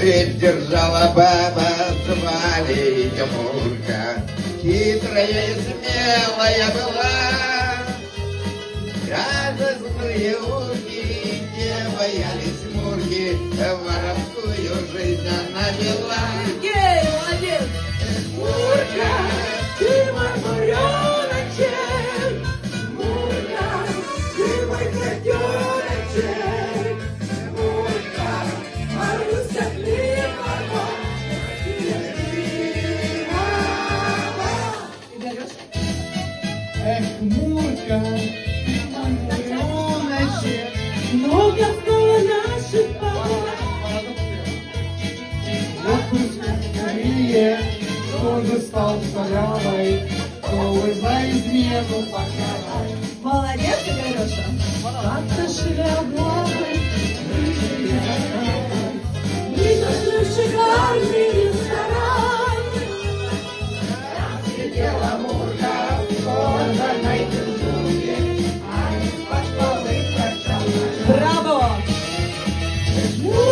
Речь держала баба, звали ее Мурка. Хитрая и смелая была. Радостные урки не боялись Мурки, воровскую жизнь она вела. Ей, молодец! Мурка, ты мой буреночек, Мурка, ты мой котеночек, Мурка, Маруся Климова, Эх, Мурка, ты мой буреночек, много было наших пора. Вот пусть скорее, кто же стал солявой, кто вы за измену покарай. Молодец, Игореша! Как-то шляпой, не зашли шикарный ресторан. Там сидела Мурка в кожаной тужурке, а из-под полы торчала. Браво! Мурка,